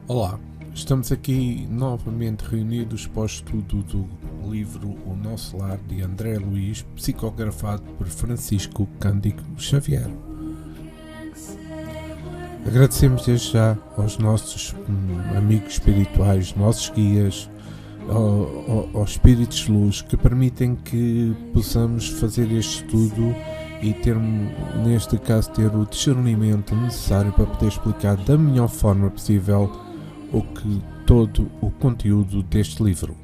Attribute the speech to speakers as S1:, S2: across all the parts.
S1: Olá, estamos aqui novamente reunidos para o estudo do livro O Nosso Lar, de André Luiz, psicografado por Francisco Cândido Xavier. Agradecemos desde já aos nossos amigos espirituais, nossos guias, aos espíritos de luz que permitem que possamos fazer este estudo e neste caso, ter o discernimento necessário para poder explicar da melhor forma possível todo o conteúdo deste livro.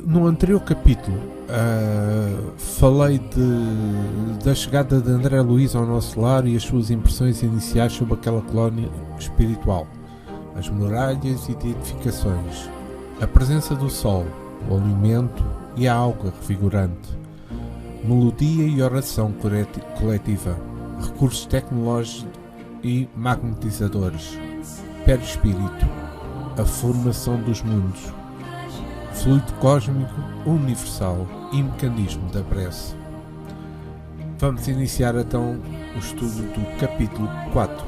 S1: No anterior capítulo falei da chegada de André Luiz ao nosso lar e as suas impressões iniciais sobre aquela colónia espiritual, as muralhas e edificações, a presença do sol, o alimento e a água revigorante, melodia e oração coletiva, recursos tecnológicos e magnetizadores, perispírito, a formação dos mundos, fluido cósmico universal e mecanismo da prece. Vamos iniciar então o estudo do capítulo 4.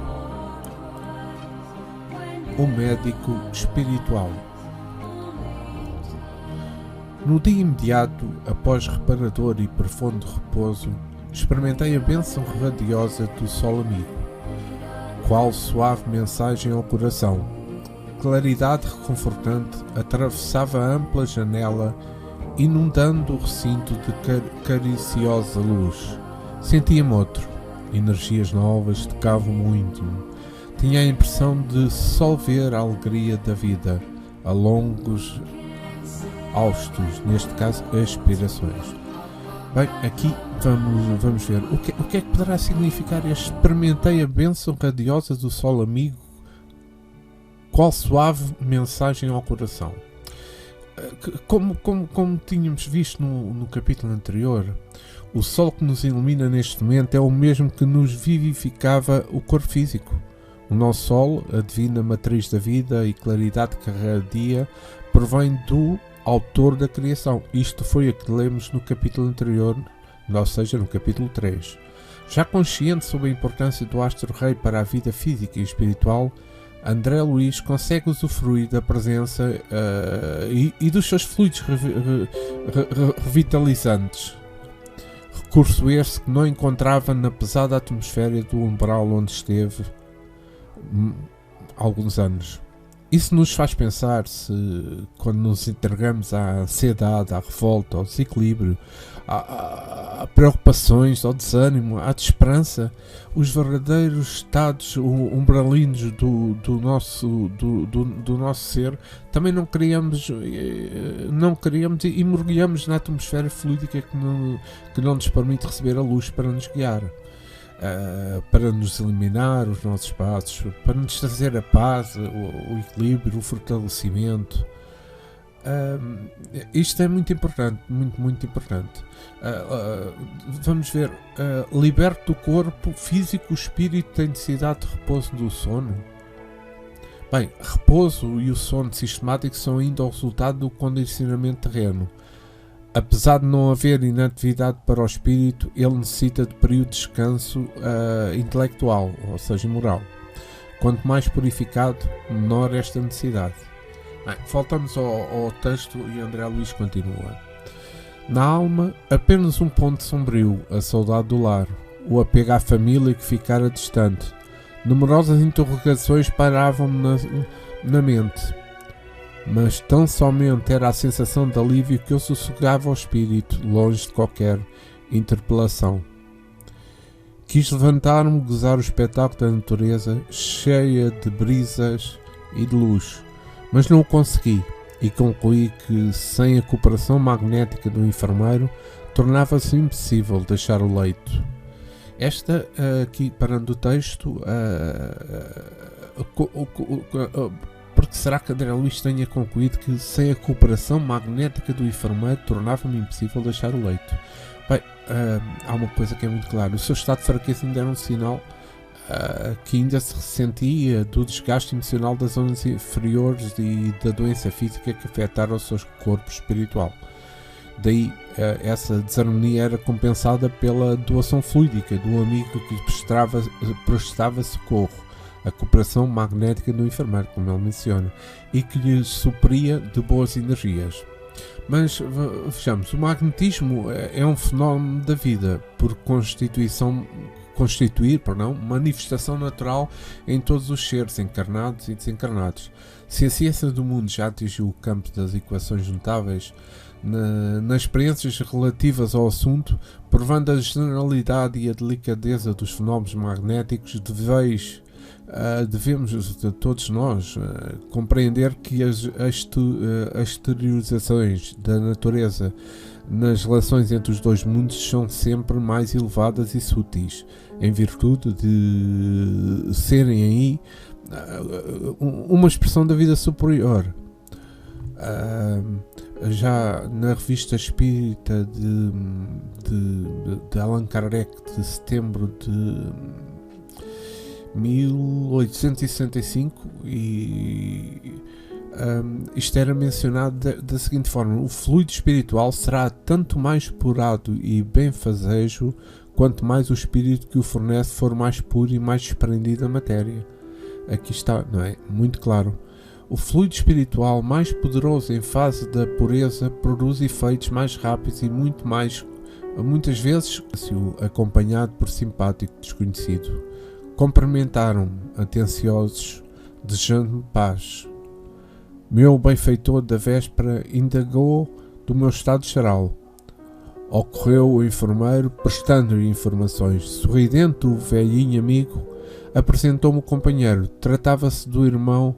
S1: O médico espiritual. No dia imediato, após reparador e profundo repouso, experimentei a bênção radiosa do sol amigo. Qual suave mensagem ao coração. Claridade reconfortante atravessava a ampla janela, inundando o recinto de cariciosa luz. Sentia-me outro. Energias novas tocavam-me o íntimo. Tinha a impressão de solver a alegria da vida, a longos haustos, neste caso aspirações. Bem, aqui vamos ver o que é que poderá significar este experimentei a bênção radiosa do sol amigo. Qual suave mensagem ao coração. Como tínhamos visto no capítulo anterior, o sol que nos ilumina neste momento é o mesmo que nos vivificava o corpo físico. O nosso sol, a divina matriz da vida e claridade que radia, provém do autor da criação. Isto foi o que lemos no capítulo anterior, ou seja, no capítulo 3. Já consciente sobre a importância do astro-rei para a vida física e espiritual, André Luiz consegue usufruir da presença e dos seus fluidos revitalizantes. Recurso este que não encontrava na pesada atmosfera do umbral onde esteve alguns anos. Isso nos faz pensar se, quando nos entregamos à ansiedade, à revolta, ao desequilíbrio, a preocupações, ao desânimo, à desesperança, os verdadeiros estados umbralinos do nosso ser, também não queríamos e mergulhamos na atmosfera fluídica que não nos permite receber a luz para nos guiar. Para nos eliminar os nossos passos, para nos trazer a paz, o equilíbrio, o fortalecimento. Isto é muito importante, muito importante. Vamos ver, liberto do corpo físico, o espírito tem necessidade de repouso do sono. Bem, repouso e o sono sistemático são ainda o resultado do condicionamento terreno. Apesar de não haver inatividade para o espírito, ele necessita de período de descanso intelectual, ou seja, moral. Quanto mais purificado, menor esta necessidade. Bem, voltamos ao texto e André Luiz continua. Na alma, apenas um ponto sombrio, a saudade do lar, o apego à família que ficara distante. Numerosas interrogações paravam-me na mente. Mas tão somente era a sensação de alívio que eu sossegava o espírito, longe de qualquer interpelação. Quis levantar-me, gozar o espetáculo da natureza, cheia de brisas e de luz, mas não o consegui, e concluí que, sem a cooperação magnética do enfermeiro, tornava-se impossível deixar o leito. Esta, aqui parando o texto, porque será que André Luiz tenha concluído que sem a cooperação magnética do enfermeiro tornava-me impossível deixar o leito? Bem, há uma coisa que é muito clara. O seu estado de fraqueza ainda era um sinal que ainda se ressentia do desgaste emocional das zonas inferiores e da doença física que afetara o seu corpo espiritual. Daí, essa desarmonia era compensada pela doação fluídica do amigo que prestava socorro, a cooperação magnética do enfermeiro, como ele menciona, e que lhe supria de boas energias. Mas vejamos, o magnetismo é um fenómeno da vida, por constituir manifestação natural em todos os seres encarnados e desencarnados. Se a ciência do mundo já atingiu o campo das equações juntáveis, nas experiências relativas ao assunto, provando a generalidade e a delicadeza dos fenómenos magnéticos, devemos todos nós compreender que as exteriorizações da natureza nas relações entre os dois mundos são sempre mais elevadas e sutis, em virtude de serem aí uma expressão da vida superior. Já na revista espírita de Allan Kardec, de setembro de 1865, isto era mencionado da seguinte forma: o fluido espiritual será tanto mais purado e benfazejo quanto mais o espírito que o fornece for mais puro e mais desprendido da matéria. Aqui está, não é? Muito claro. O fluido espiritual mais poderoso em fase da pureza produz efeitos mais rápidos e muitas vezes acompanhado por simpático desconhecido. Cumprimentaram-me atenciosos, desejando-me paz. Meu benfeitor da véspera indagou do meu estado geral. Ocorreu o enfermeiro, prestando-lhe informações. Sorridente, o velhinho amigo apresentou-me o companheiro. Tratava-se do irmão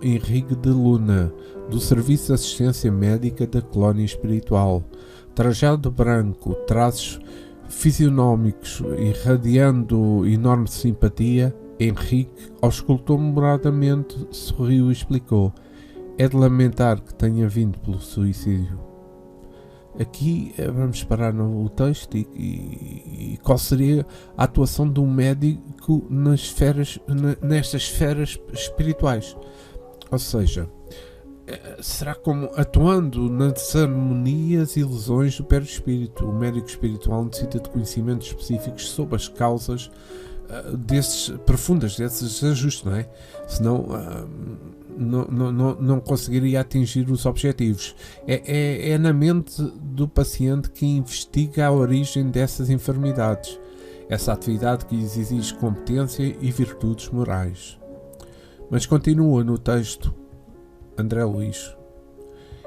S1: Henrique de Luna, do Serviço de Assistência Médica da Colónia Espiritual. Trajado branco, traços fisionómicos irradiando enorme simpatia, Henrique auscultou-me moderadamente, sorriu e explicou: é de lamentar que tenha vindo pelo suicídio. Aqui vamos parar no texto e qual seria a atuação de um médico nestas esferas espirituais. Ou seja, será como atuando nas harmonias e ilusões do perispírito. O médico espiritual necessita de conhecimentos específicos sobre as causas profundas desses ajustes, não é? Senão não conseguiria atingir os objetivos. É na mente do paciente que investiga a origem dessas enfermidades, essa atividade que lhes exige competência e virtudes morais. Mas continua no texto André Luís: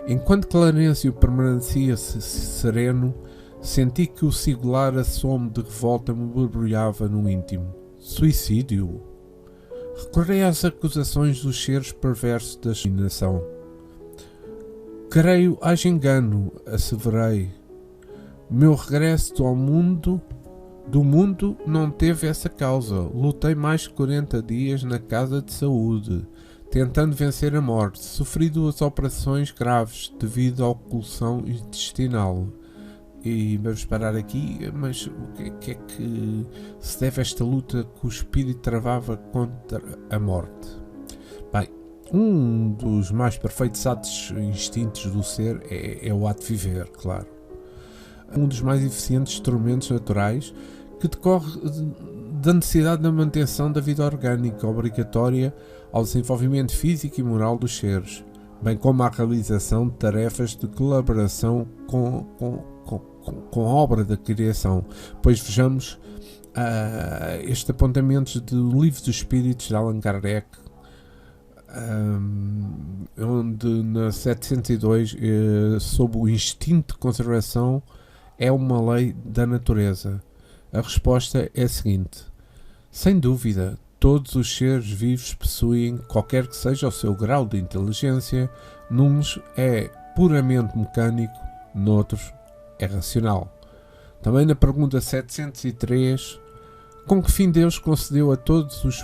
S1: enquanto Clarencio permanecia sereno, senti que o singular assomo de revolta me borbulhava no íntimo. Suicídio? Recorrei às acusações dos seres perversos da imaginação. Creio haja engano, asseverei. Meu regresso do mundo não teve essa causa. Lutei mais de 40 dias na casa de saúde, tentando vencer a morte. Sofri 2 operações graves devido à oclusão intestinal. E vamos parar aqui, mas o que é que se deve a esta luta que o espírito travava contra a morte? Bem, um dos mais perfeitos atos instintos do ser é o ato de viver, claro. Um dos mais eficientes instrumentos naturais que decorre da necessidade da manutenção da vida orgânica obrigatória ao desenvolvimento físico e moral dos seres, bem como à realização de tarefas de colaboração com a obra da criação. Pois vejamos estes apontamentos do Livro dos Espíritos de Allan Kardec, onde na 702, sob o instinto de conservação, é uma lei da natureza. A resposta é a seguinte: sem dúvida, todos os seres vivos possuem, qualquer que seja o seu grau de inteligência, nuns é puramente mecânico, noutros é racional. Também na pergunta 703, com que fim Deus concedeu a todos os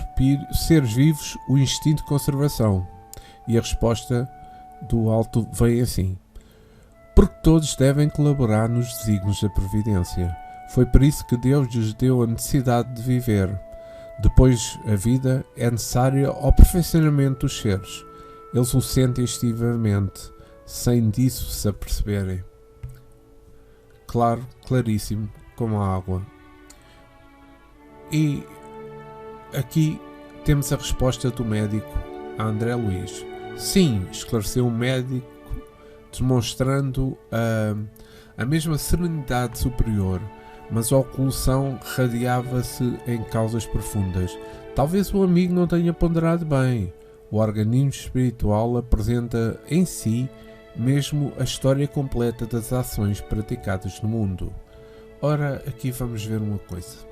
S1: seres vivos o instinto de conservação? E a resposta do alto vem assim: porque todos devem colaborar nos desígnios da providência. Foi por isso que Deus lhes deu a necessidade de viver. Depois, a vida é necessária ao perfeccionamento dos seres. Eles o sentem instintivamente, sem disso se aperceberem. Claro, claríssimo, como a água. E aqui temos a resposta do médico a André Luiz. Sim, esclareceu o médico, demonstrando a mesma serenidade superior, mas a oclusão radiava-se em causas profundas. Talvez o amigo não tenha ponderado bem. O organismo espiritual apresenta em si mesmo a história completa das ações praticadas no mundo. Ora, aqui vamos ver uma coisa.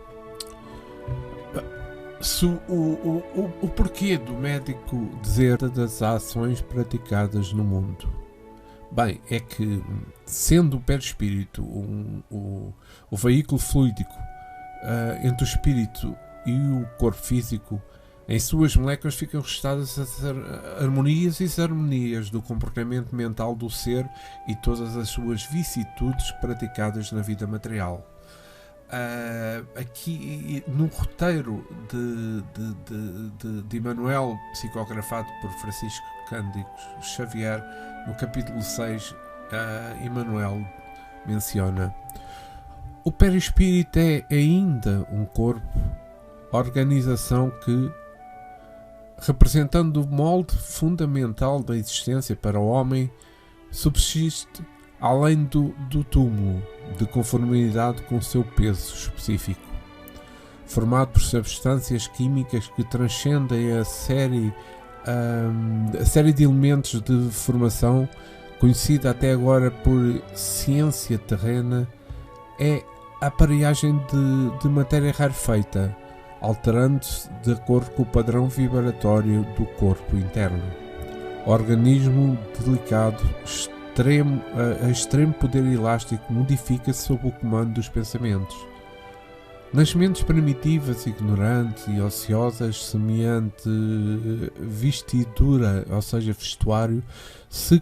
S1: O porquê do médico dizer das ações praticadas no mundo? Bem, é que, sendo o perispírito o veículo fluídico entre o espírito e o corpo físico, em suas moléculas ficam registadas as harmonias e desarmonias do comportamento mental do ser e todas as suas vicissitudes praticadas na vida material. Aqui no roteiro de Emmanuel, psicografado por Francisco Cândido Xavier, no capítulo 6, Emmanuel menciona: o perispírito é ainda um corpo, organização que, representando o molde fundamental da existência para o homem, subsiste além do túmulo, de conformidade com o seu peso específico, formado por substâncias químicas que transcendem a série de elementos de formação conhecida até agora por ciência terrena. É a aparelhagem de matéria rarefeita, alterando-se de acordo com o padrão vibratório do corpo interno. Organismo delicado, extremo poder elástico, modifica-se sob o comando dos pensamentos. Nas mentes primitivas, ignorantes e ociosas, semelhante vestidura, ou seja, vestuário, se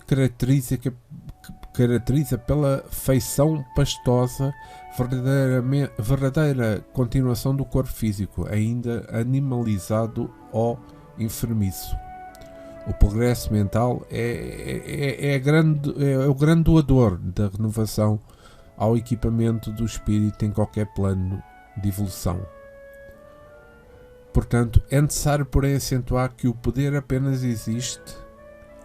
S1: caracteriza pela feição pastosa, verdadeira continuação do corpo físico, ainda animalizado ou enfermiço. O progresso mental é o grande doador da renovação ao equipamento do espírito em qualquer plano de evolução. Portanto, é necessário, porém, acentuar que o poder apenas existe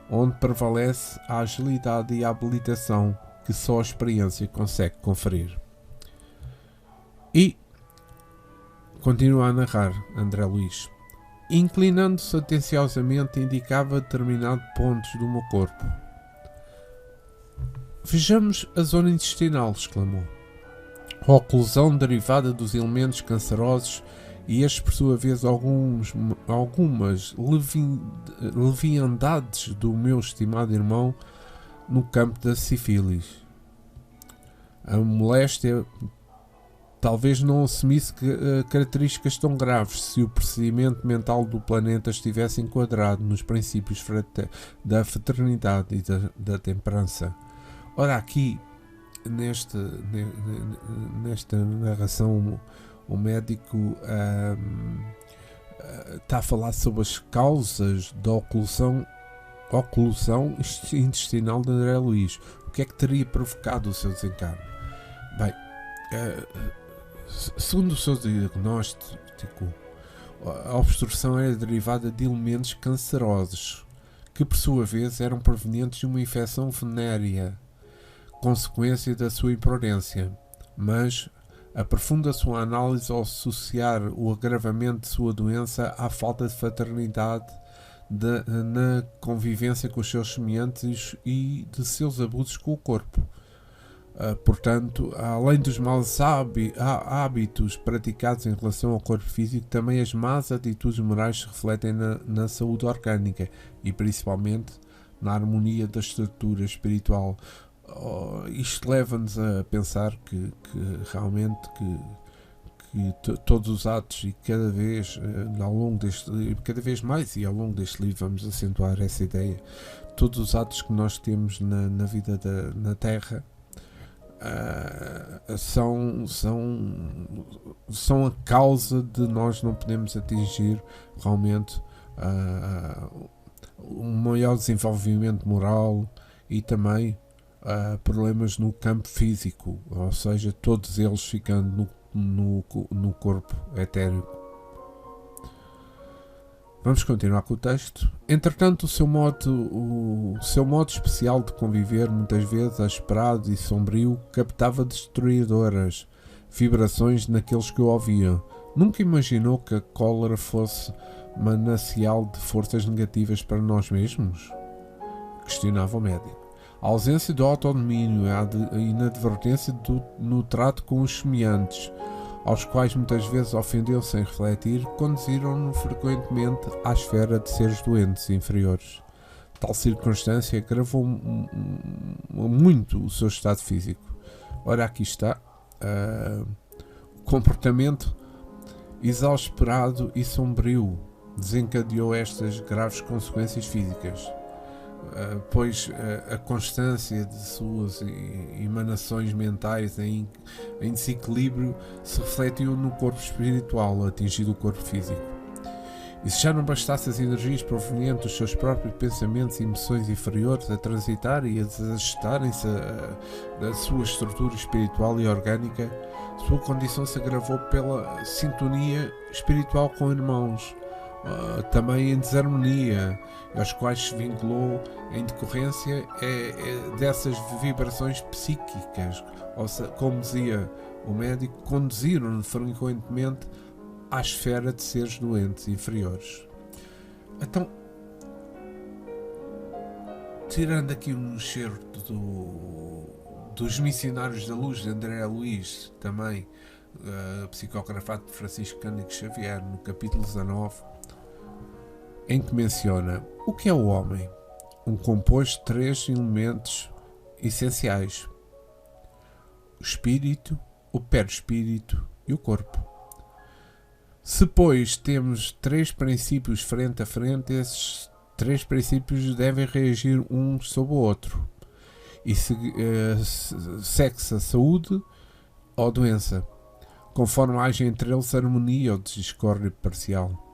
S1: onde prevalece a agilidade e a habilitação que só a experiência consegue conferir. E continua a narrar André Luiz. Inclinando-se atenciosamente, indicava determinados pontos do meu corpo. Vejamos a zona intestinal, exclamou. A oclusão derivada dos elementos cancerosos e estes, por sua vez, algumas leviandades do meu estimado irmão no campo da sífilis. A moléstia talvez não assumisse características tão graves se o procedimento mental do planeta estivesse enquadrado nos princípios da fraternidade e da temperança. Ora, aqui, nesta narração, o médico está a falar sobre as causas da oclusão intestinal de André Luiz. O que é que teria provocado o seu desencarne? Bem, segundo o seu diagnóstico, a obstrução era derivada de elementos cancerosos, que por sua vez eram provenientes de uma infecção venérea, consequência da sua imprudência, mas aprofunda a sua análise ao associar o agravamento de sua doença à falta de fraternidade na convivência com os seus semelhantes e de seus abusos com o corpo. Portanto, além dos maus hábitos praticados em relação ao corpo físico, também as más atitudes morais se refletem na saúde orgânica e principalmente na harmonia da estrutura espiritual. Isto leva-nos a pensar que realmente todos os atos, e cada vez mais ao longo deste livro vamos acentuar essa ideia, todos os atos que nós temos na vida na Terra são a causa de nós não podermos atingir realmente um maior desenvolvimento moral e também problemas no campo físico, ou seja, todos eles ficando no corpo etéreo. Vamos continuar com o texto. Entretanto, o seu modo especial de conviver, muitas vezes asperado e sombrio, captava destruidoras vibrações naqueles que o ouviam. Nunca imaginou que a cólera fosse manancial de forças negativas para nós mesmos? Questionava o médico. A ausência de autodomínio e a inadvertência no trato com os semelhantes, aos quais muitas vezes ofendeu sem refletir, conduziram-no frequentemente à esfera de seres doentes e inferiores. Tal circunstância agravou muito o seu estado físico. Ora, aqui está. O comportamento exasperado e sombrio desencadeou estas graves consequências físicas, pois a constância de suas emanações mentais em desequilíbrio se refletiu no corpo espiritual, atingindo o corpo físico. E se já não bastasse as energias provenientes dos seus próprios pensamentos e emoções inferiores a transitar e a desajustarem-se da sua estrutura espiritual e orgânica, sua condição se agravou pela sintonia espiritual com irmãos, também em desarmonia, aos quais se vinculou em decorrência dessas vibrações psíquicas, ou seja, como dizia o médico, conduziram-no frequentemente à esfera de seres doentes inferiores. Então, tirando aqui um excerto dos Missionários da Luz de André Luiz, também psicografado por Francisco Cândido Xavier, no capítulo 19, em que menciona o que é o homem, composto de 3 elementos essenciais: o espírito, o perispírito e o corpo. Se, pois, temos 3 princípios frente a frente, esses 3 princípios devem reagir um sobre o outro, e segue-se a saúde ou doença, conforme haja entre eles harmonia ou discórdia parcial.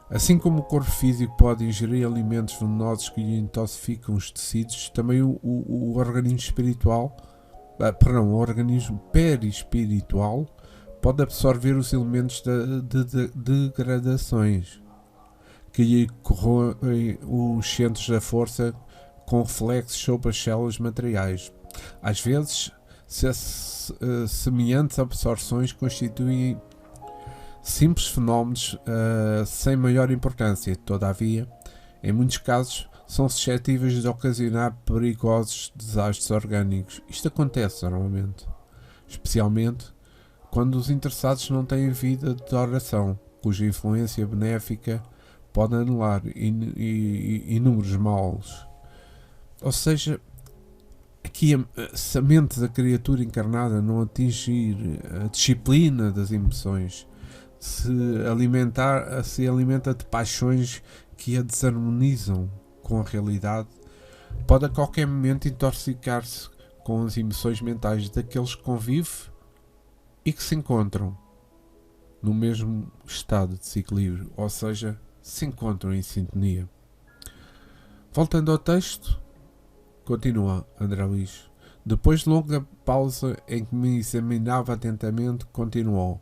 S1: Assim como o corpo físico pode ingerir alimentos venenosos que lhe intoxificam os tecidos, também o organismo espiritual, o organismo perispiritual pode absorver os elementos de degradações que lhe corroem os centros da força, com reflexos sobre as células materiais. Às vezes, semelhantes absorções constituem simples fenómenos sem maior importância. Todavia, em muitos casos, são suscetíveis de ocasionar perigosos desastres orgânicos. Isto acontece normalmente, especialmente quando os interessados não têm vida de oração, cuja influência benéfica pode anular inúmeros males. Ou seja, aqui, se a mente da criatura encarnada não atingir a disciplina das emoções, se alimenta de paixões que a desarmonizam com a realidade, pode a qualquer momento intoxicar-se com as emoções mentais daqueles que convive e que se encontram no mesmo estado de desequilíbrio, ou seja, se encontram em sintonia. Voltando ao texto, continua André Luiz. Depois de longa pausa em que me examinava atentamente, continuou.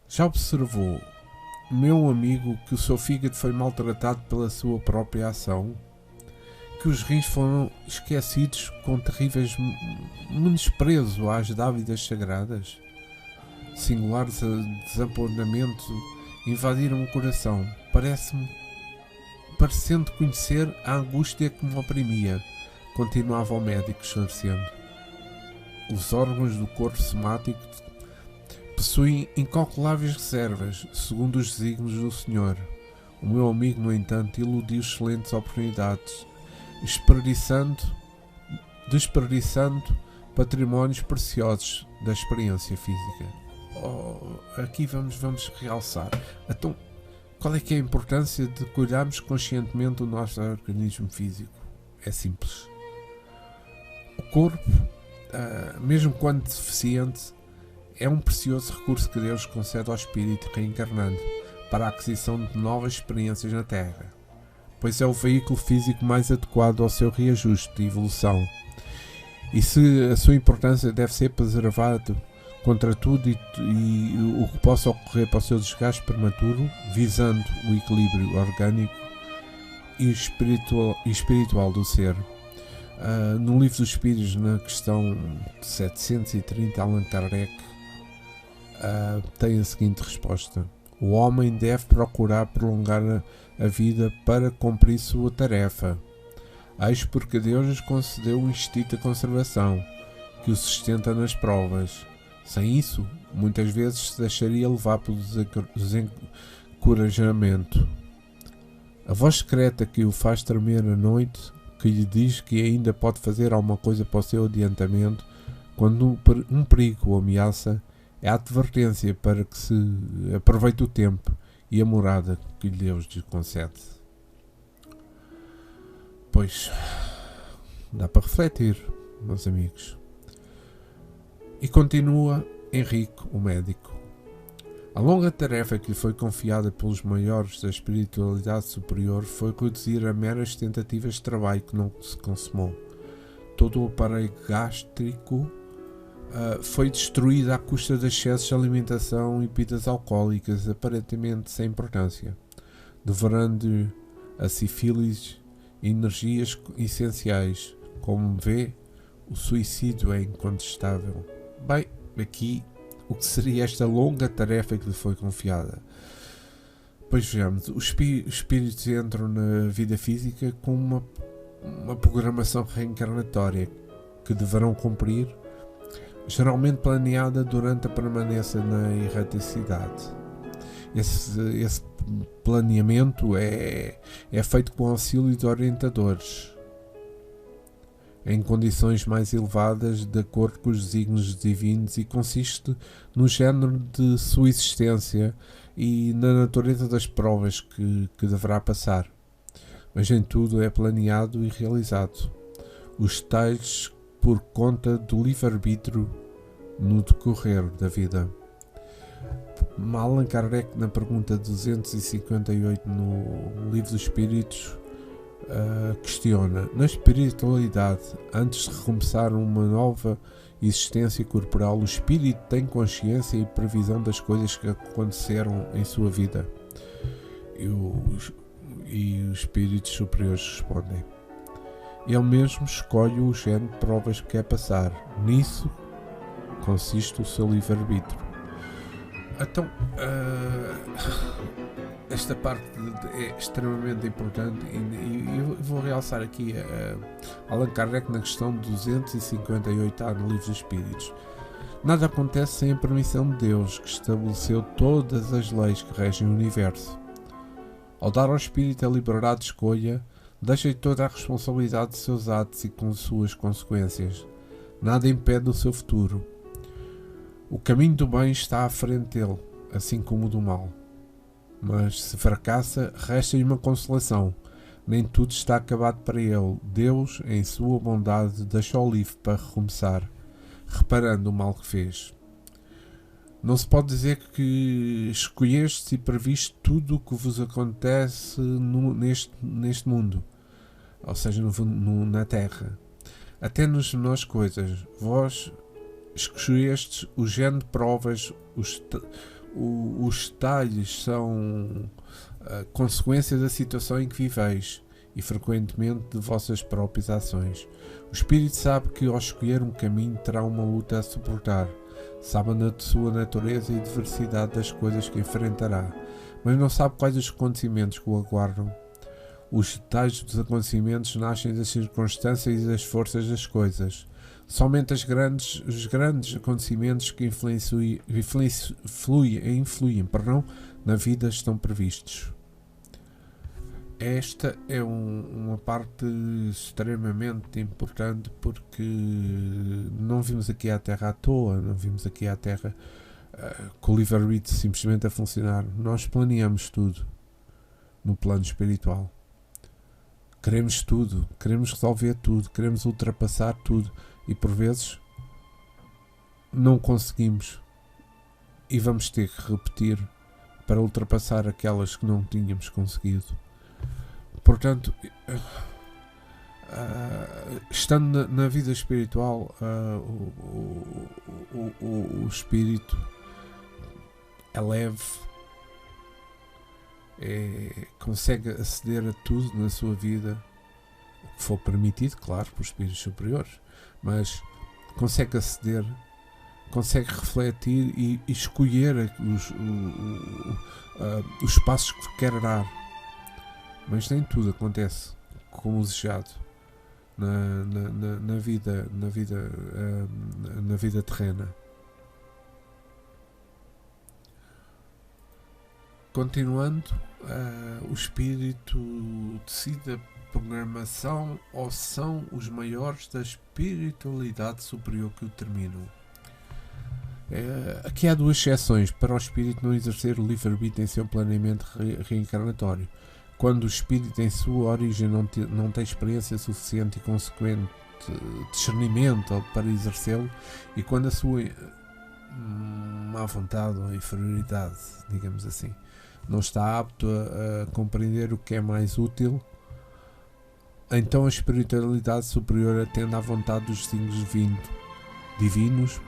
S1: Já observou, meu amigo, que o seu fígado foi maltratado pela sua própria ação? Que os rins foram esquecidos com terríveis menosprezo às dávidas sagradas? Singulares desapontamento invadiram o coração. Parecendo conhecer a angústia que me oprimia, continuava o médico esclarecendo. Os órgãos do corpo somático possuem incalculáveis reservas, segundo os desígnios do Senhor. O meu amigo, no entanto, iludiu excelentes oportunidades, desperdiçando patrimónios preciosos da experiência física. Aqui vamos realçar. Então, qual é que é a importância de cuidarmos conscientemente do nosso organismo físico? É simples. O corpo, mesmo quando deficiente, é um precioso recurso que Deus concede ao espírito reencarnante para a aquisição de novas experiências na Terra, pois é o veículo físico mais adequado ao seu reajuste e evolução. E se a sua importância deve ser preservada contra tudo e o que possa ocorrer para o seu desgaste prematuro, visando o equilíbrio orgânico e espiritual do ser. No Livro dos Espíritos, na questão 730, Allan Kardec tem a seguinte resposta: o homem deve procurar prolongar a vida para cumprir sua tarefa. Eis porque Deus lhes concedeu o instinto de conservação, que o sustenta nas provas. Sem isso, muitas vezes se deixaria levar pelo desencorajamento. A voz secreta que o faz tremer à noite, que lhe diz que ainda pode fazer alguma coisa para o seu adiantamento, quando um perigo o ameaça, é a advertência para que se aproveite o tempo e a morada que Deus lhe concede. Pois, dá para refletir, meus amigos. E continua Henrique, o médico. A longa tarefa que lhe foi confiada pelos maiores da espiritualidade superior foi reduzir a meras tentativas de trabalho que não se consumou. Todo o aparelho gástrico foi destruído à custa de excessos de alimentação e bebidas alcoólicas aparentemente sem importância, devorando a sífilis energias essenciais. Como vê, o suicídio é incontestável. Bem, aqui o que seria esta longa tarefa que lhe foi confiada? Pois vejamos, os espíritos entram na vida física com uma programação reencarnatória que deverão cumprir, geralmente planeada durante a permanência na erraticidade. Esse planeamento é feito com o auxílio de orientadores em condições mais elevadas, de acordo com os desígnios divinos, e consiste no género de sua existência e na natureza das provas que deverá passar. Mas em tudo é planeado e realizado. Os tais por conta do livre-arbítrio no decorrer da vida. Allan Kardec, na pergunta 258 no Livro dos Espíritos, questiona: na espiritualidade, antes de recomeçar uma nova existência corporal, o espírito tem consciência e previsão das coisas que aconteceram em sua vida? E os espíritos superiores respondem: ele mesmo escolhe o género de provas que quer passar. Nisso consiste o seu livre-arbítrio. Então, esta parte é extremamente importante e eu vou realçar aqui Allan Kardec na questão 258A no Livro dos Espíritos. Nada acontece sem a permissão de Deus, que estabeleceu todas as leis que regem o universo. Ao dar ao espírito a liberdade de escolha, deixa-lhe toda a responsabilidade de seus atos e com suas consequências. Nada impede o seu futuro. O caminho do bem está à frente dele, assim como o do mal. Mas se fracassa, resta-lhe uma consolação: nem tudo está acabado para ele. Deus, em sua bondade, deixou-o livre para recomeçar, reparando o mal que fez. Não se pode dizer que escolhestes e previste tudo o que vos acontece neste mundo, ou seja, na Terra. Até nas menores coisas. Vós escolhestes o género de provas, os detalhes são consequência da situação em que viveis e frequentemente de vossas próprias ações. O espírito sabe que ao escolher um caminho terá uma luta a suportar, sabe a sua natureza e a diversidade das coisas que enfrentará, mas não sabe quais os acontecimentos que o aguardam. Os detalhes dos acontecimentos nascem das circunstâncias e das forças das coisas. Somente os grandes acontecimentos que influem na vida estão previstos. Esta é uma parte extremamente importante, porque não vimos aqui à Terra à toa, não vimos aqui à Terra com o livre-arbítrio simplesmente a funcionar. Nós planeamos tudo no plano espiritual. Queremos tudo, queremos resolver tudo, queremos ultrapassar tudo. E por vezes não conseguimos e vamos ter que repetir para ultrapassar aquelas que não tínhamos conseguido. Portanto, estando na vida espiritual, o espírito é leve, consegue aceder a tudo na sua vida, o que for permitido, claro, por espíritos superiores, mas consegue aceder, consegue refletir e escolher os passos que quer dar, mas nem tudo acontece como desejado na vida terrena. Continuando, o espírito decide a programação ou são os maiores da espiritualidade superior que o determinam. Aqui há duas exceções para o espírito não exercer o livre-arbítrio em seu planeamento reencarnatório. Quando o espírito em sua origem não tem experiência suficiente e consequente discernimento para exercê-lo, e quando a sua má vontade ou inferioridade, digamos assim, não está apto a compreender o que é mais útil, então a espiritualidade superior atende à vontade dos signos divinos,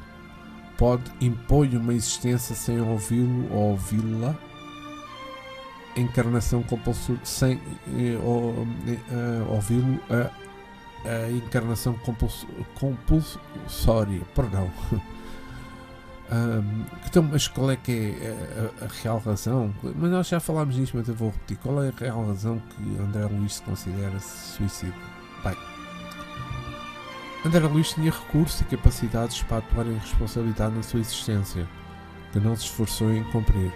S1: pode impor-lhe uma existência sem ouvi-lo ou ouvi-la, encarnação compulsória, sem ouvi-lo, a encarnação compulsória, perdão. Então, mas qual é que é a real razão? Mas nós já falámos nisto, mas eu vou repetir. Qual é a real razão que André Luís se considera suicídio? Bem, André Luís tinha recursos e capacidades para atuar em responsabilidade na sua existência, que não se esforçou em cumprir.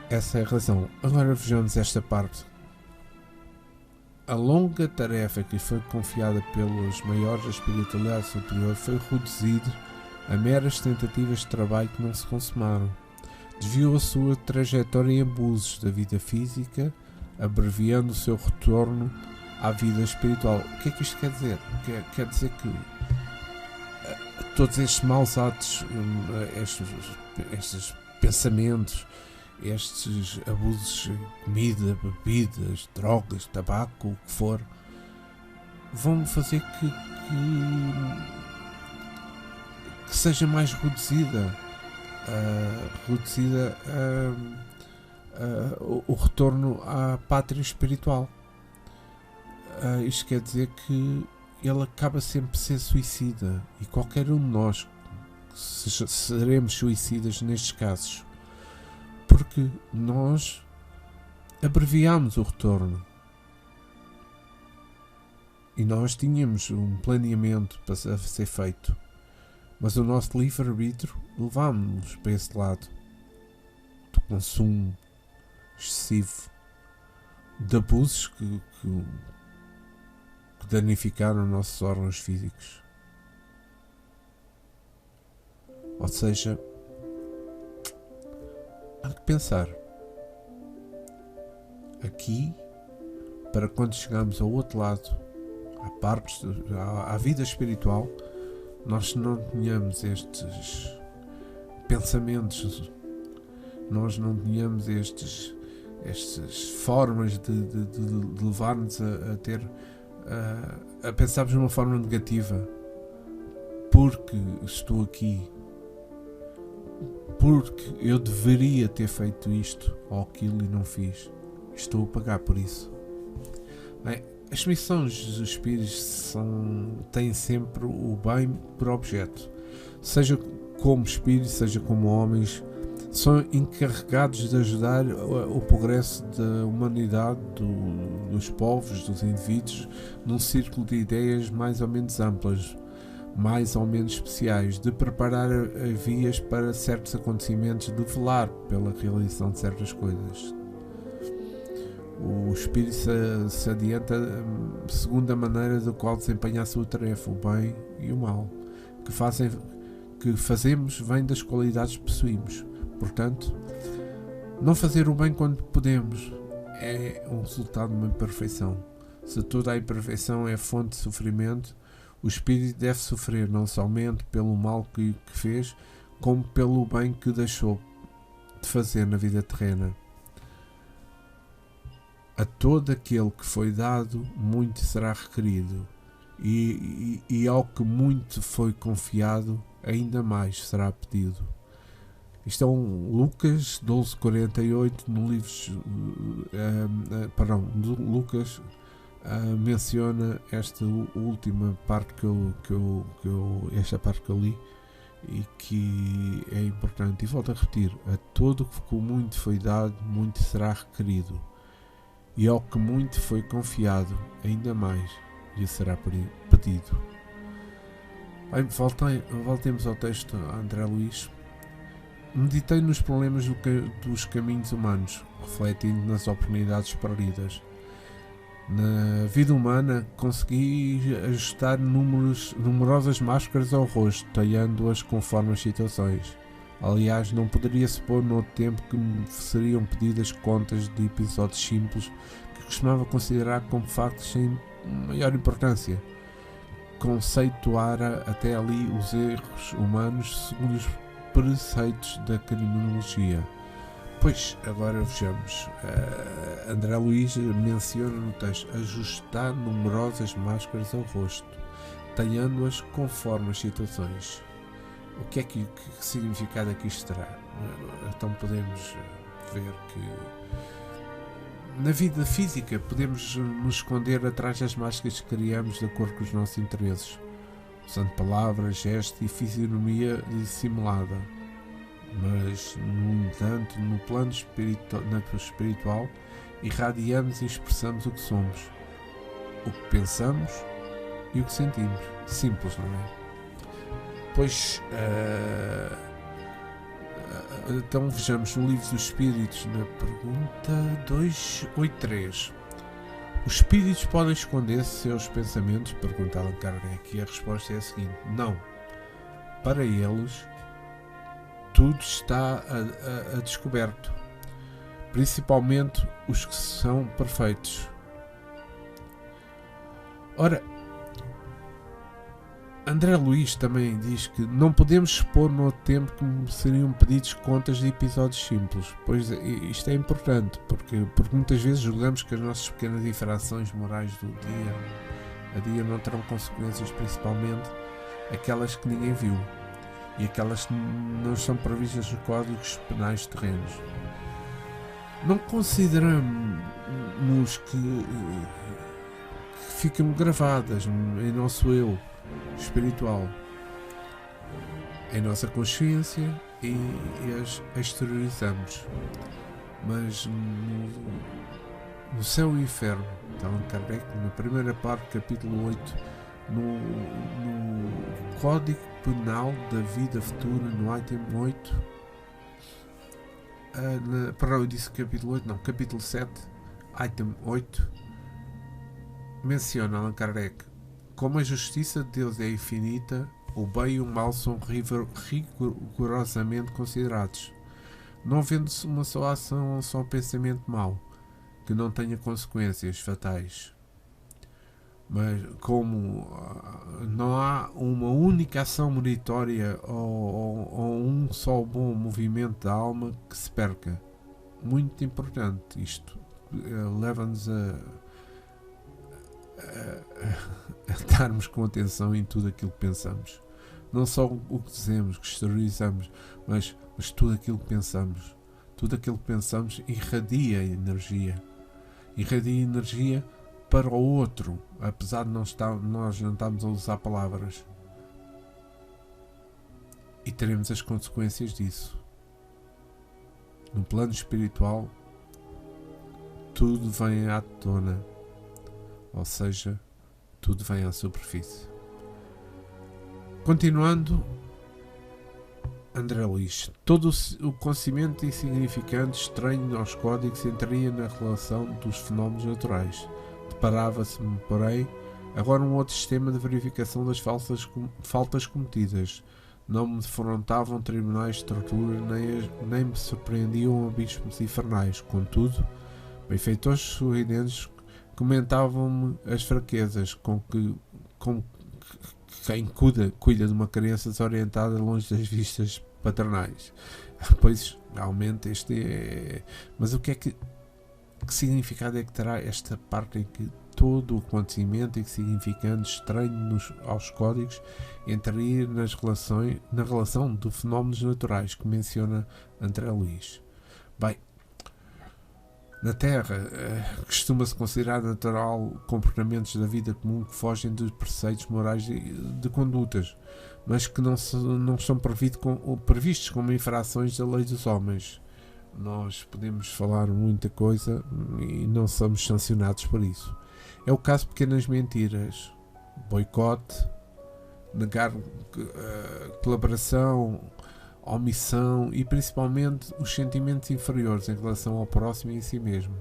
S1: Essa é a razão. Agora vejamos esta parte. A longa tarefa que lhe foi confiada pelos maiores da espiritualidade superior foi reduzida a meras tentativas de trabalho que não se consumaram. Desviou a sua trajetória em abusos da vida física, abreviando o seu retorno à vida espiritual. O que é que isto quer dizer? Quer dizer que todos estes maus atos, estes pensamentos, estes abusos de comida, bebidas, drogas, tabaco, o que for, vão fazer que seja mais reduzida o retorno à pátria espiritual. Isto quer dizer que ele acaba sempre por ser suicida, e qualquer um de nós seremos suicidas nestes casos, porque nós abreviamos o retorno e nós tínhamos um planeamento para ser feito, mas o nosso livre-arbítrio levámos-nos para esse lado do consumo excessivo, de abusos que danificaram nossos órgãos físicos. Ou seja, há que pensar aqui, para quando chegarmos ao outro lado, à vida espiritual, nós não tenhamos estes pensamentos, nós não tenhamos estas formas de levar-nos a pensarmos de uma forma negativa, porque estou aqui, porque eu deveria ter feito isto ou aquilo e não fiz, estou a pagar por isso. Bem, as missões dos espíritos têm sempre o bem por objeto, seja como espíritos, seja como homens, são encarregados de ajudar o progresso da humanidade, dos povos, dos indivíduos, num círculo de ideias mais ou menos amplas, mais ou menos especiais, de preparar vias para certos acontecimentos, de velar pela realização de certas coisas. O espírito se adianta segundo a maneira da qual desempenha a sua tarefa, o bem e o mal, que fazemos vem das qualidades que possuímos. Portanto, não fazer o bem quando podemos é um resultado de uma imperfeição. Se toda a imperfeição é fonte de sofrimento, o espírito deve sofrer não somente pelo mal que fez, como pelo bem que deixou de fazer na vida terrena. A todo aquele que foi dado, muito será requerido, e ao que muito foi confiado, ainda mais será pedido. Isto é Lucas 12:48, no livro. Lucas menciona esta última parte esta parte que eu li, e que é importante. E volto a repetir: a todo que muito foi dado, muito será requerido, e ao que muito foi confiado, ainda mais lhe será pedido. Bem, voltemos ao texto, André Luiz. Meditei nos problemas dos caminhos humanos, refletindo nas oportunidades perdidas. Na vida humana, consegui ajustar numerosas máscaras ao rosto, talhando-as conforme as situações. Aliás, não poderia supor no outro tempo que me seriam pedidas contas de episódios simples que costumava considerar como factos sem maior importância. Conceituara até ali os erros humanos segundo os preceitos da criminologia. Pois, agora vejamos. André Luiz menciona no texto: ajustar numerosas máscaras ao rosto, talhando-as conforme as situações. O que significado é que isto terá? Então podemos ver que na vida física podemos nos esconder atrás das máscaras que criamos de acordo com os nossos interesses, usando palavras, gestos e fisionomia dissimulada. Mas, no entanto, no plano espiritual, irradiamos e expressamos o que somos, o que pensamos e o que sentimos. Simples, não é? Pois, então vejamos no Livro dos Espíritos, na pergunta 283. Os espíritos podem esconder-se seus pensamentos? Pergunta Allan Kardec, e a resposta é a seguinte: não. Para eles, tudo está a descoberto, principalmente os que são perfeitos. Ora, André Luiz também diz que não podemos expor no outro tempo que seriam pedidos contas de episódios simples. Pois isto é importante, porque muitas vezes julgamos que as nossas pequenas infrações morais do dia a dia não terão consequências, principalmente aquelas que ninguém viu e aquelas que não são previstas nos códigos penais terrenos. Não consideramos que ficam gravadas em nosso eu espiritual, em nossa consciência, e as exteriorizamos. Mas no céu e inferno, Allan Kardec, na primeira parte, capítulo 8, no Código Penal da Vida Futura, no item 8, eu disse capítulo 8, não, capítulo 7, item 8, menciona Allan Kardec: como a justiça de Deus é infinita, o bem e o mal são rigorosamente considerados, não havendo-se uma só ação ou só pensamento mau que não tenha consequências fatais. Mas como não há uma única ação meritória ou um só bom movimento da alma que se perca. Muito importante isto. Leva-nos a estarmos com atenção em tudo aquilo que pensamos. Não só o que dizemos, que exteriorizamos, mas tudo aquilo que pensamos. Tudo aquilo que pensamos irradia energia. Irradia energia para o outro, apesar de nós não estarmos a usar palavras. E teremos as consequências disso. No plano espiritual, tudo vem à tona. Ou seja, tudo vem à superfície. Continuando, André Luiz: todo o conhecimento insignificante, estranho aos códigos, entraria na relação dos fenómenos naturais. Deparava-se-me, porém, agora um outro sistema de verificação das faltas cometidas. Não me defrontavam tribunais de tortura, nem me surpreendiam abismos infernais. Contudo, benfeitores sorridentes comentavam-me as fraquezas com que quem cuida de uma criança desorientada longe das vistas paternais. Pois, realmente, este é... Mas o que é que Que significado é que terá esta parte em que todo o acontecimento insignificante, estranho aos códigos, entraria na relação de fenómenos naturais que menciona André Luiz? Bem, na Terra, costuma-se considerar natural comportamentos da vida comum que fogem de preceitos morais de condutas, mas que não são previstos como infrações da lei dos homens. Nós podemos falar muita coisa e não somos sancionados por isso. É o caso de pequenas mentiras, boicote, negar colaboração, omissão e principalmente os sentimentos inferiores em relação ao próximo e a si mesmo.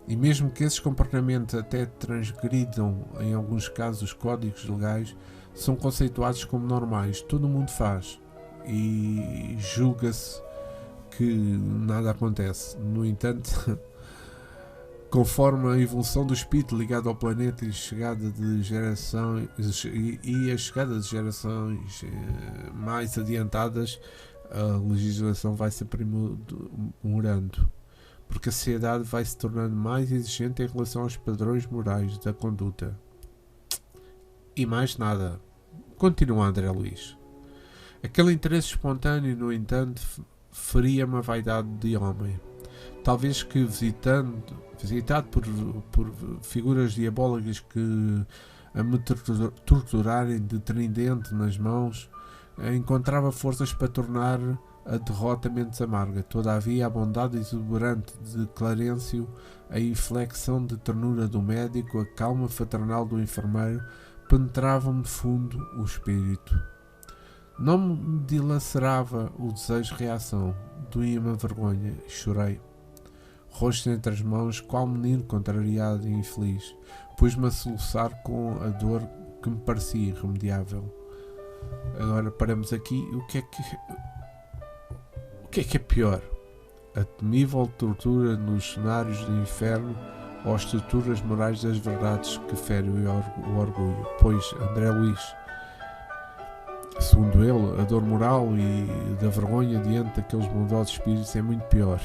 S1: E mesmo que esses comportamentos até transgridam em alguns casos os códigos legais, são conceituados como normais, todo mundo faz e julga-se que nada acontece. No entanto, conforme a evolução do espírito ligado ao planeta e a chegada de gerações mais adiantadas, a legislação vai se aprimorando, porque a sociedade vai se tornando mais exigente em relação aos padrões morais da conduta. E mais nada. Continua André Luiz. Aquele interesse espontâneo, no entanto, feria uma vaidade de homem. Talvez que visitado por figuras diabólicas que a me torturarem de tridente nas mãos, encontrava forças para tornar a derrota menos amarga. Todavia, a bondade exuberante de Clarencio, a inflexão de ternura do médico, a calma fraternal do enfermeiro, penetravam-me fundo o espírito. Não me dilacerava o desejo de reação, doía-me a vergonha e chorei. Rosto entre as mãos, qual menino contrariado e infeliz, pus-me a soluçar com a dor que me parecia irremediável. Agora paramos aqui. O que é pior? A temível tortura nos cenários do inferno ou as torturas morais das verdades que ferem o orgulho? Pois, André Luiz, segundo ele, a dor moral e da vergonha diante daqueles bondosos espíritos é muito pior.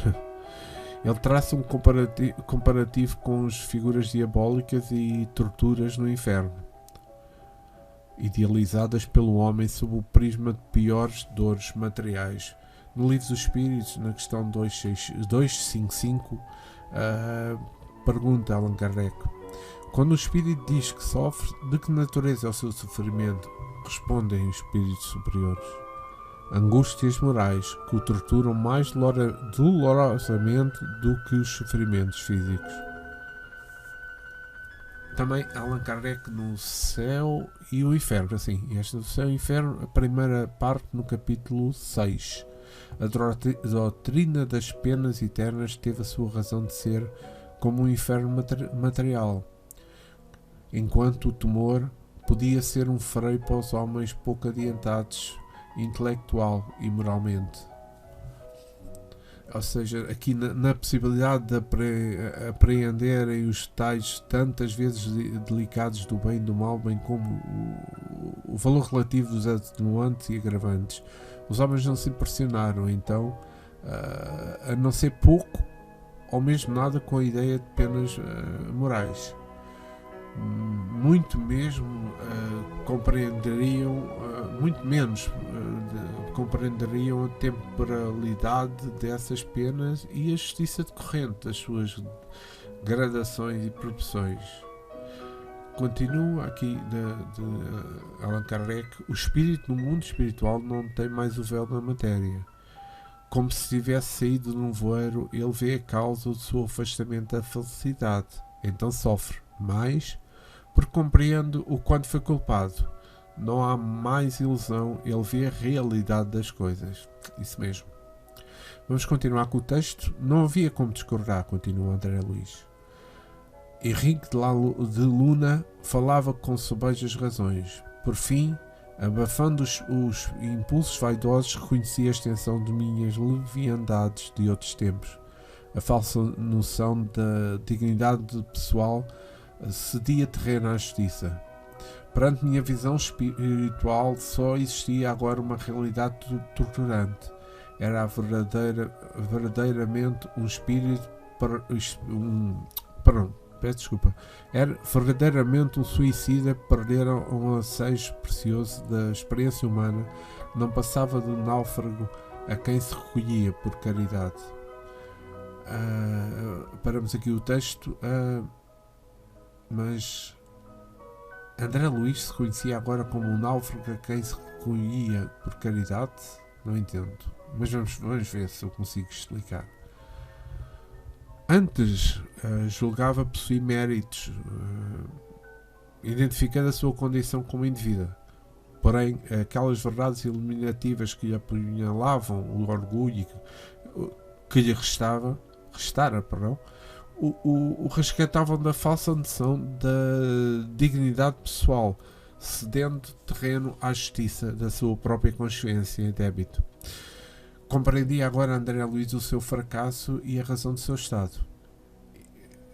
S1: Ele traça um comparativo com as figuras diabólicas e torturas no inferno, idealizadas pelo homem sob o prisma de piores dores materiais. No Livro dos Espíritos, na questão 255, pergunta Allan Kardec: quando o espírito diz que sofre, de que natureza é o seu sofrimento? Respondem os espíritos superiores: angústias morais que o torturam mais dolorosamente do que os sofrimentos físicos. Também Allan Kardec no Céu e o Inferno. Assim, esta do Céu e o Inferno, a primeira parte no capítulo 6. A doutrina das penas eternas teve a sua razão de ser como um inferno material, enquanto o temor podia ser um freio para os homens pouco adiantados intelectual e moralmente. Ou seja, aqui na possibilidade de apreenderem os detalhes tantas vezes delicados do bem e do mal, bem como o valor relativo dos atenuantes e agravantes, os homens não se impressionaram então, a não ser pouco ou mesmo nada, com a ideia de penas morais. Muito mesmo compreenderiam, muito menos compreenderiam a temporalidade dessas penas e a justiça decorrente das suas gradações e proporções. Continua aqui de Allan Kardec: o espírito no mundo espiritual não tem mais o véu da matéria. Como se tivesse saído de um voeiro, ele vê a causa do seu afastamento da felicidade. Então sofre mais, porque compreende o quanto foi culpado. Não há mais ilusão, ele vê a realidade das coisas. Isso mesmo. Vamos continuar com o texto. Não havia como discordar, continua André Luiz. Henrique de Luna falava com sobejas razões. Por fim, abafando os impulsos vaidosos, reconhecia a extensão de minhas leviandades de outros tempos. A falsa noção da dignidade pessoal cedia terreno à justiça. Perante minha visão espiritual só existia agora uma realidade torturante. Era verdadeiramente um espírito peço desculpa. Era verdadeiramente um suicida. Perderam um ansejo precioso da experiência humana. Não passava do náufrago a quem se recolhia por caridade. Paramos aqui o texto. Mas André Luiz se conhecia agora como um náufrago a quem se recolhia por caridade? Não entendo. Mas vamos ver se eu consigo explicar. Antes julgava possuir méritos, identificando a sua condição como indivíduo. Porém, aquelas verdades iluminativas que lhe apunhalavam o orgulho que lhe restara, o resgatavam da falsa noção da dignidade pessoal, cedendo terreno à justiça da sua própria consciência e débito. Compreendia agora André Luiz o seu fracasso e a razão do seu estado.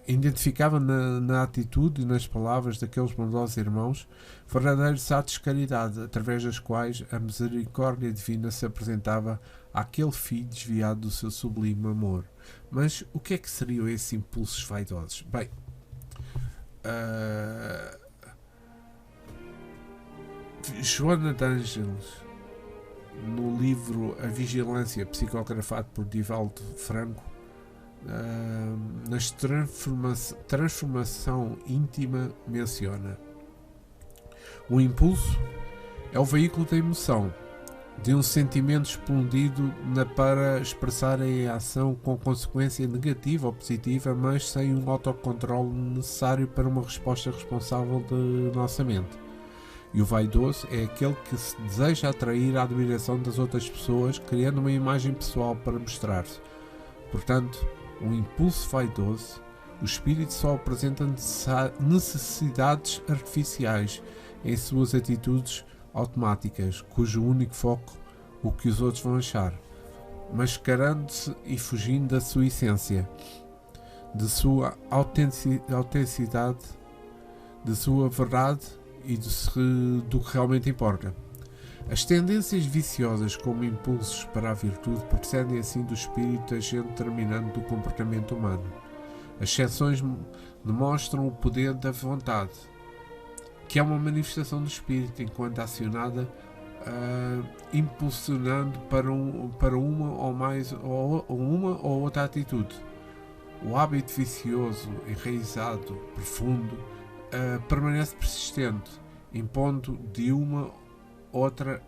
S1: Identificava na atitude e nas palavras daqueles bondosos irmãos verdadeiros atos de caridade, através das quais a misericórdia divina se apresentava àquele filho desviado do seu sublime amor. Mas o que é que seriam esses impulsos vaidosos? Bem, Joana de Ângeles, no livro A Vigilância, psicografado por Divaldo Franco, na transformação íntima, menciona: o impulso é o veículo da emoção, de um sentimento explodido para expressar a ação com consequência negativa ou positiva, mas sem um autocontrole necessário para uma resposta responsável de nossa mente. E o vaidoso é aquele que se deseja atrair a admiração das outras pessoas, criando uma imagem pessoal para mostrar-se. Portanto, um impulso vaidoso, o espírito só apresenta necessidades artificiais em suas atitudes automáticas, cujo único foco o que os outros vão achar, mascarando-se e fugindo da sua essência, de sua autenticidade, de sua verdade e do que realmente importa. As tendências viciosas como impulsos para a virtude procedem assim do espírito agente determinante do comportamento humano. As exceções demonstram o poder da vontade, que é uma manifestação do espírito enquanto acionada, impulsionando para uma ou outra atitude. O hábito vicioso, enraizado, profundo, permanece persistente, impondo de uma outra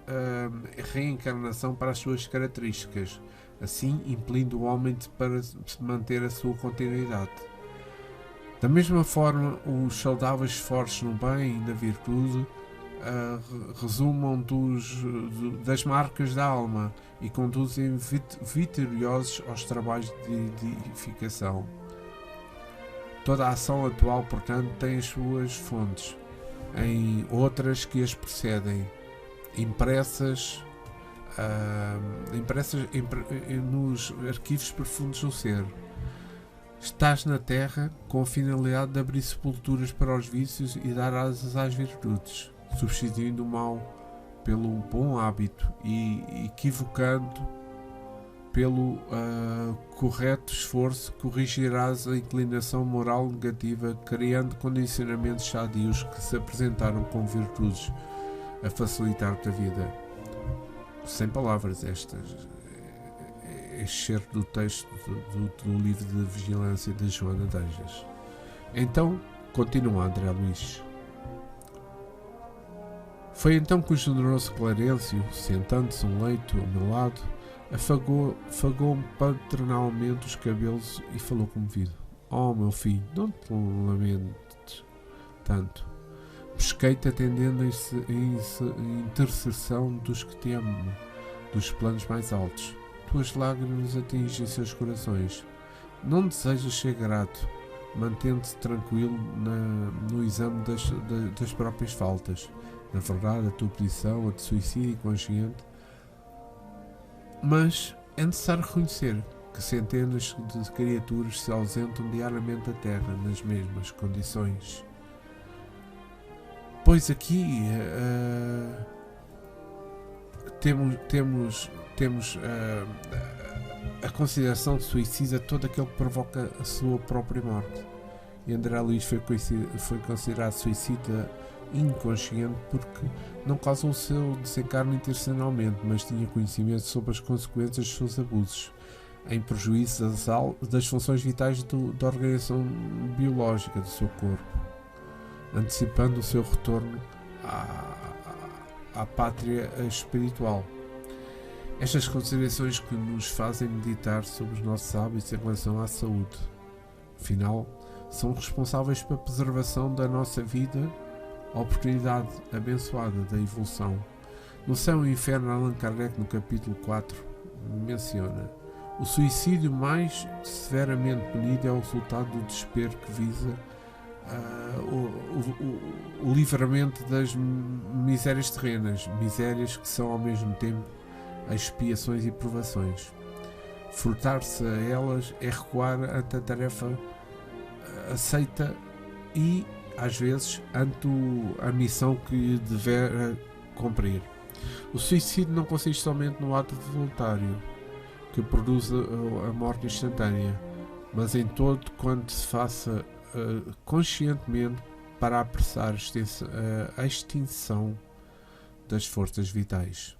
S1: reencarnação para as suas características, assim impelindo o homem para manter a sua continuidade. Da mesma forma, os saudáveis esforços no bem e na virtude resumam das marcas da alma e conduzem vitoriosos aos trabalhos de edificação. Toda a ação atual, portanto, tem as suas fontes em outras que as precedem, impressas nos arquivos profundos do ser. Estás na terra com a finalidade de abrir sepulturas para os vícios e dar asas às virtudes, substituindo o mal pelo bom hábito e equivocando pelo correto esforço, corrigirás a inclinação moral negativa, criando condicionamentos sadios que se apresentaram como virtudes a facilitar-te a vida. Sem palavras estas. Excerto do texto do livro de Vigilância de Joana de Ângeles. Então, continua André Luiz. Foi então que o generoso Clarencio, sentando-se um leito ao meu lado, afagou-me paternalmente os cabelos e falou comovido: oh, meu filho, não te lamentes tanto. Busquei-te atendendo a intercessão dos que te amam, dos planos mais altos. Tuas lágrimas atingem seus corações. Não desejas ser grato, mantendo-te tranquilo no exame das próprias faltas. Na verdade, a tua posição, a de suicídio inconsciente. Mas é necessário reconhecer que centenas de criaturas se ausentam diariamente da Terra nas mesmas condições. Pois aqui temos a consideração suicida todo aquele que provoca a sua própria morte. E André Luiz foi considerado suicida inconsciente porque não causou o seu desencarne intencionalmente, mas tinha conhecimento sobre as consequências dos seus abusos, em prejuízo das funções vitais da organização biológica do seu corpo, antecipando o seu retorno à pátria espiritual. Estas considerações que nos fazem meditar sobre os nossos hábitos em relação à saúde, afinal, são responsáveis pela preservação da nossa vida, a oportunidade abençoada da evolução. No Céu e Inferno, Allan Kardec, no capítulo 4, menciona: o suicídio mais severamente punido é o resultado do desespero que visa o livramento das misérias terrenas, misérias que são ao mesmo tempo expiações e provações. Furtar-se a elas é recuar ante a tarefa aceita e, às vezes, ante a missão que deverá cumprir. O suicídio não consiste somente no ato voluntário que produz a morte instantânea, mas em todo quanto se faça conscientemente para apressar a extinção das forças vitais.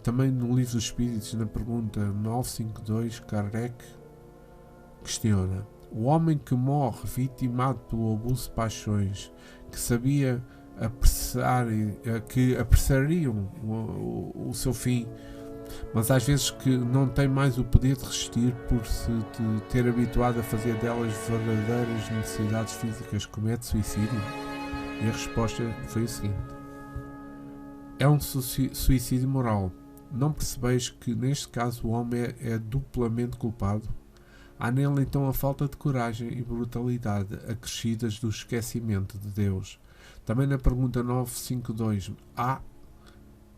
S1: Também no Livro dos Espíritos, na pergunta 952, Kardec questiona: o homem que morre vitimado pelo abuso de paixões, que sabia que apressariam o seu fim, mas às vezes que não tem mais o poder de resistir por se ter habituado a fazer delas verdadeiras necessidades físicas, comete suicídio? E a resposta foi o seguinte: é um suicídio moral. Não percebeis que neste caso o homem é duplamente culpado? Há nele então a falta de coragem e brutalidade acrescidas do esquecimento de Deus. Também na pergunta 952,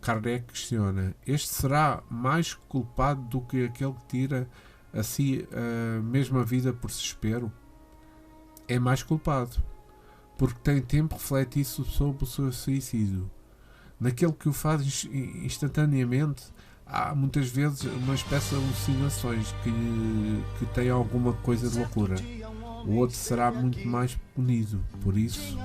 S1: Kardec questiona: este será mais culpado do que aquele que tira a si a mesma vida por desespero? É mais culpado, porque tem tempo de refletir sobre o seu suicídio. Naquele que o faz instantaneamente, há muitas vezes uma espécie de alucinações que tem alguma coisa de loucura. O outro será muito mais punido, por isso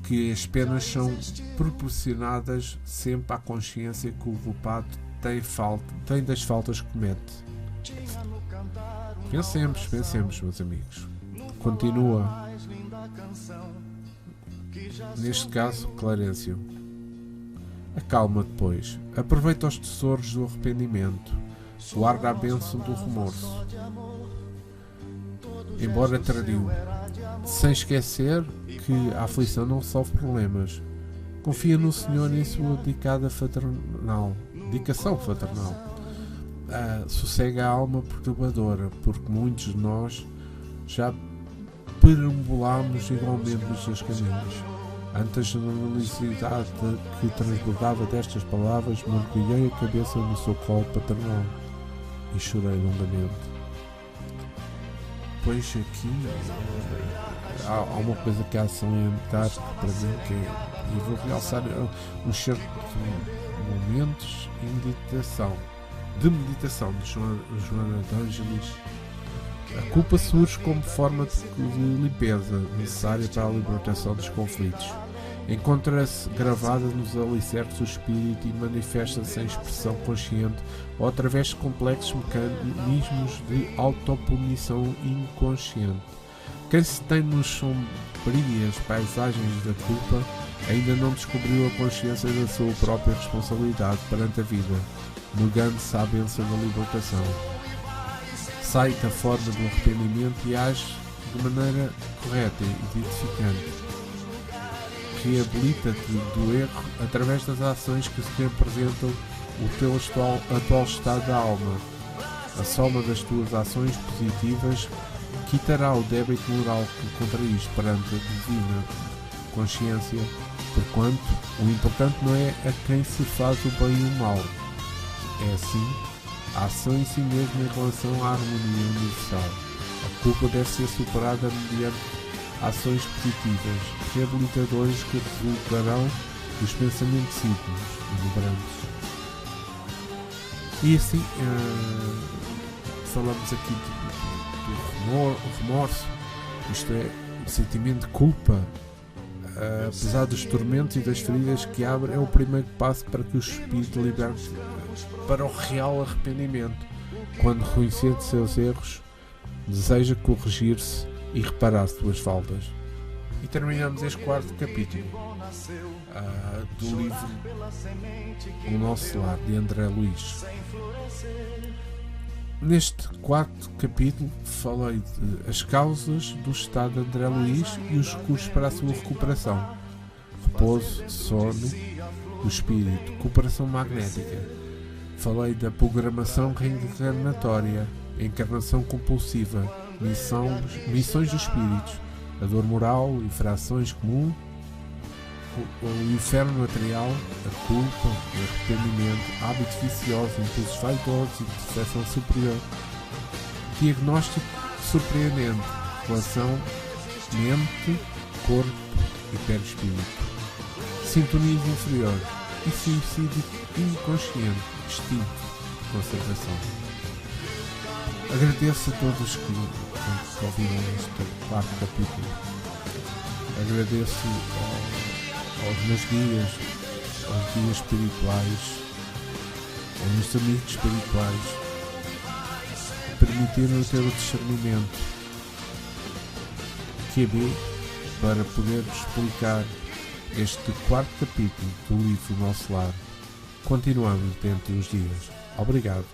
S1: que as penas são proporcionadas sempre à consciência que o culpado tem das faltas que comete. Pensemos, meus amigos. Continua, neste caso, Clarencio: acalma-te, pois, aproveita os tesouros do arrependimento, guarda a bênção do remorso, embora tardio, sem esquecer que a aflição não resolve problemas. Confia no Senhor e em sua dedicação fraternal. Sossega a alma perturbadora, porque muitos de nós já perambulamos igualmente nos seus caminhos. Ante a generosidade que transbordava destas palavras, mergulhei a cabeça no seu colo paternal e chorei longamente. Pois aqui há uma coisa que há a salientar para mim, que e vou realçar um certo momentos de meditação de Joana de Ângeles. A culpa surge como forma de limpeza necessária para a libertação dos conflitos. Encontra-se gravada nos alicerces do espírito e manifesta-se em expressão consciente ou através de complexos mecanismos de autopunição inconsciente. Quem se tem nos sombrias paisagens da culpa ainda não descobriu a consciência da sua própria responsabilidade perante a vida, negando-se à bênção da libertação. Sai da forma do arrependimento e age de maneira correta e edificante. Reabilita-te do erro através das ações que se representam o teu atual estado da alma. A soma das tuas ações positivas quitará o débito moral que contraíste perante a divina consciência, porquanto o importante não é a quem se faz o bem e o mal, é assim a ação em si mesma em relação à harmonia universal. A culpa deve ser superada mediante ações positivas, reabilitadoras que resultarão dos pensamentos signos e vibrantes. E assim, falamos aqui do remorso, isto é, o sentimento de culpa, apesar dos tormentos e das feridas que abre, é o primeiro passo para que o espírito liberte para o real arrependimento, quando reconhecendo seus erros, deseja corrigir-se e reparar suas faltas. E terminamos este quarto capítulo do livro O Nosso Lar, de André Luiz. Neste quarto capítulo falei de as causas do estado de André Luiz e os recursos para a sua recuperação: repouso, sono, o espírito, cooperação magnética. Falei da programação reencarnatória, encarnação compulsiva, missões dos espíritos, a dor moral, infrações comuns, o inferno material, a culpa, o arrependimento, hábito vicioso, impulsos vaidosos, interseção superior, diagnóstico surpreendente, relação mente, corpo e perispírito, sintonias inferiores e suicídio inconsciente, instinto de conservação. Agradeço a todos que ouviram este quarto capítulo. Agradeço aos meus guias, aos guias espirituais, aos meus amigos espirituais, permitiram-me ter o discernimento QB para poder explicar este quarto capítulo do livro O Nosso Lar. Continuamos dentro dos dias. Obrigado.